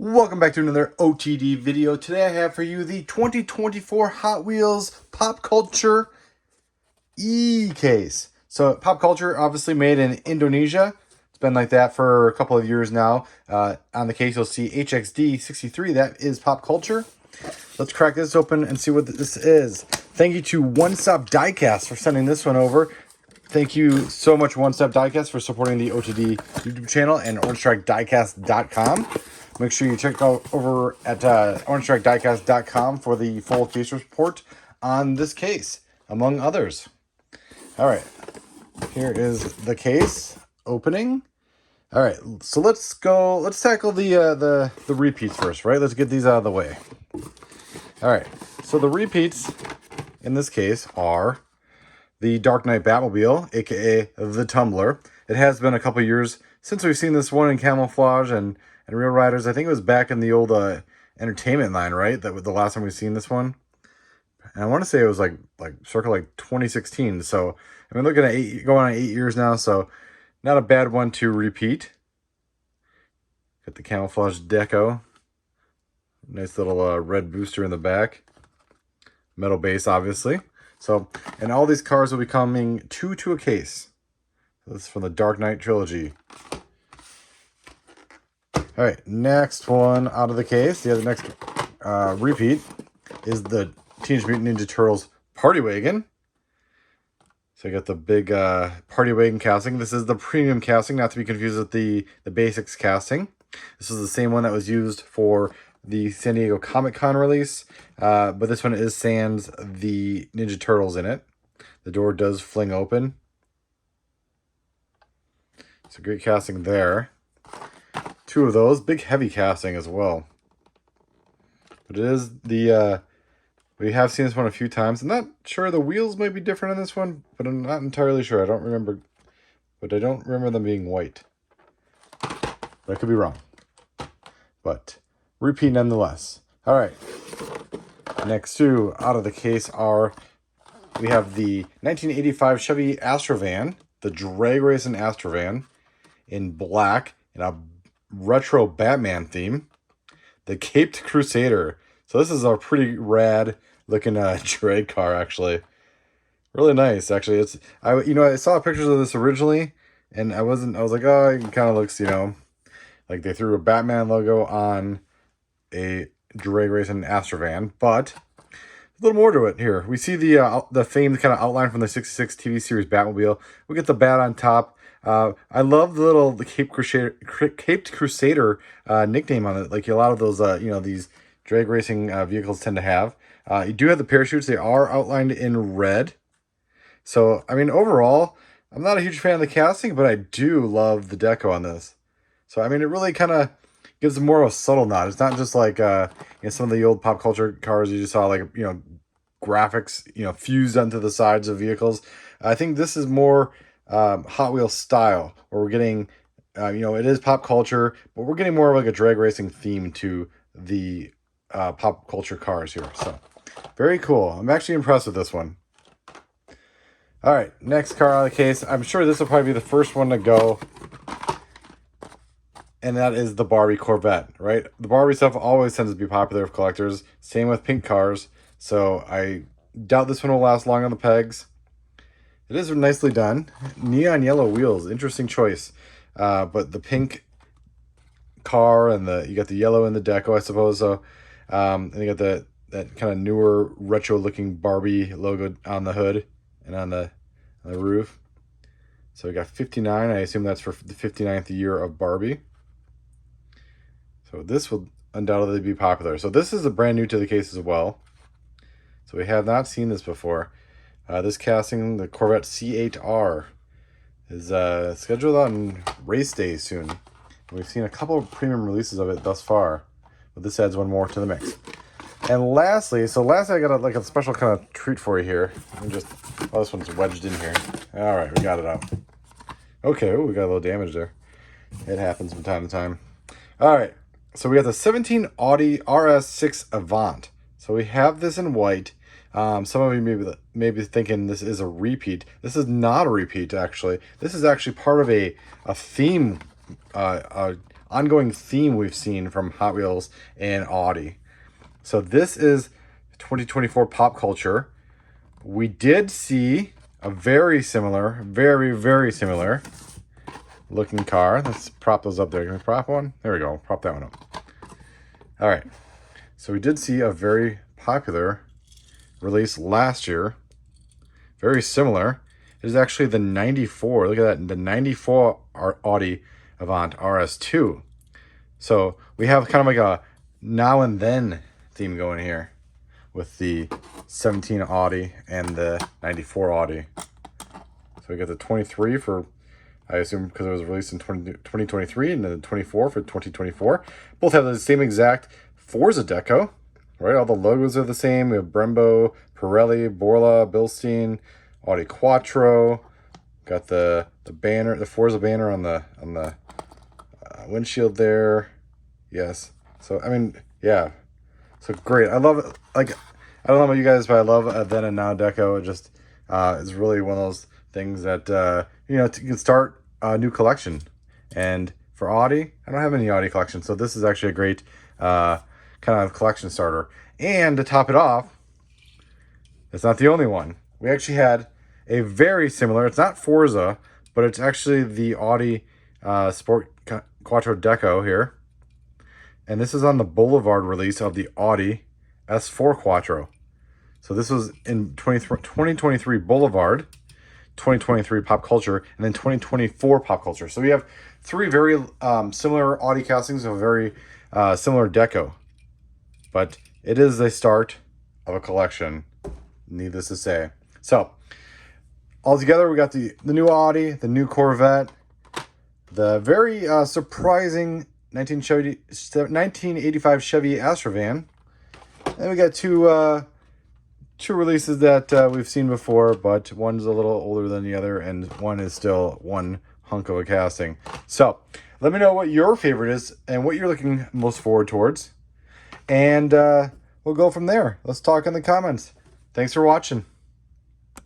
Welcome back to another OTD video. Today I have for you the 2024 Hot Wheels Pop Culture E-Case. So Pop Culture obviously made in Indonesia. It's been like that for a couple of years now. On the case you'll see HXD63, that is Pop Culture. Let's crack this open and see what this is. Thank you to Stop Diecast for sending this one over. Thank you so much, Stop Diecast, for supporting the OTD YouTube channel and OrangeStrikeDiecast.com. Make sure you check out over at OrangeStrikeDiecast.com for the full case report on this case, among others. All right, here is the case opening. All right, so let's tackle the repeats first, right? Let's get these out of the way. All right, so the repeats in this case are the Dark Knight Batmobile, aka the Tumbler. It has been a couple years since we've seen this one in camouflage and Real Riders. I think it was back in the old entertainment line, right? That was the last time we've seen this one. And I want to say it was like circa 2016. So I mean, looking at going on 8 years now, so not a bad one to repeat. Got the camouflage deco. Nice little red booster in the back. Metal base, obviously. So, and all these cars will be coming two to a case. This is from the Dark Knight trilogy. All right, next one out of the case. The next repeat is the Teenage Mutant Ninja Turtles Party Wagon. So you got the big Party Wagon casting. This is the premium casting, not to be confused with the basics casting. This is the same one that was used for the San Diego Comic-Con release, but this one is sans the Ninja Turtles in it. The door does fling open. It's a great casting there. Two of those, big heavy casting as well. But it is the, we have seen this one a few times. I'm not sure, the wheels might be different on this one, but I'm not entirely sure. I don't remember, but I don't remember them being white. But I could be wrong. But repeat nonetheless. All right. Next two out of the case are, we have the 1985 Chevy Astrovan, the drag racing Astrovan in black in a retro Batman theme. The Caped Crusader. So this is a pretty rad looking drag car, actually. Really nice, actually. It's I saw pictures of this originally, and I was like, oh, it kind of looks, like they threw a Batman logo on a drag racing Astrovan, but a little more to it here. We see the famed kind of outline from the 66 TV series Batmobile. We get the bat on top. I love the Caped Crusader nickname on it. Like a lot of those, these drag racing vehicles tend to have. You do have the parachutes. They are outlined in red. So, I mean, overall, I'm not a huge fan of the casting, but I do love the deco on this. So, I mean, it really kind of gives it more of a subtle nod. It's not just like some of the old pop culture cars you just saw, like, graphics, fused onto the sides of vehicles. I think this is more Hot Wheels style, where we're getting, it is pop culture, but we're getting more of like a drag racing theme to the pop culture cars here. So, very cool. I'm actually impressed with this one. All right, next car out of the case. I'm sure this will probably be the first one to go. And that is the Barbie Corvette, right? The Barbie stuff always tends to be popular with collectors. Same with pink cars. So I doubt this one will last long on the pegs. It is nicely done. Neon yellow wheels, interesting choice. But the pink car and you got the yellow in the deco, I suppose. So, and you got that kind of newer retro looking Barbie logo on the hood and on the roof. So we got 59. I assume that's for the 59th year of Barbie. So this will undoubtedly be popular. So this is a brand new to the case as well. So we have not seen this before. This casting, the Corvette C8R, is scheduled on race day soon. We've seen a couple of premium releases of it thus far, but this adds one more to the mix. And lastly, I got a special kind of treat for you here. This one's wedged in here. All right, we got it out. Okay, we got a little damage there. It happens from time to time. All right. So we got the 17 Audi RS6 Avant. So we have this in white. Some of you may be thinking this is a repeat. This is not a repeat, actually. This is actually part of a theme ongoing theme we've seen from Hot Wheels and Audi. So this is 2024 pop culture. We did see a very similar, very similar looking car. Let's prop those up there. Can we prop one? There we go. Prop that one up. All right. So we did see a very popular release last year. Very similar. It is actually the 94. Look at that. The 94 Audi Avant RS2. So we have kind of like a now and then theme going here with the 17 Audi and the 94 Audi. So we got the 23 for, I assume because it was released in 2023, and then the 24 for 2024. Both have the same exact Forza deco, right? All the logos are the same. We have Brembo, Pirelli, Borla, Bilstein, Audi Quattro. Got the banner, the Forza banner on the windshield there. Yes. So I mean, yeah. So great. I love it. Like, I don't know about you guys, but I love a then and now deco. It just is really one of those things that you know, you can start a new collection. And for Audi, I don't have any Audi collection, so this is actually a great kind of collection starter. And to top it off, it's not the only one. We actually had a very similar, it's not Forza, but it's actually the Audi Sport Quattro Deco here. And this is on the Boulevard release of the Audi S4 Quattro. So this was in 2023 Boulevard, 2023 Pop Culture, and then 2024 Pop Culture. So we have three very similar Audi castings of a very similar deco. But it is the start of a collection, needless to say. So, altogether, we got the new Audi, the new Corvette, the very surprising 1985 Chevy Astrovan, and we got two releases that we've seen before, but one's a little older than the other, and one is still one hunk of a casting. So, let me know what your favorite is and what you're looking most forward towards, and we'll go from there. Let's talk in the comments. Thanks for watching.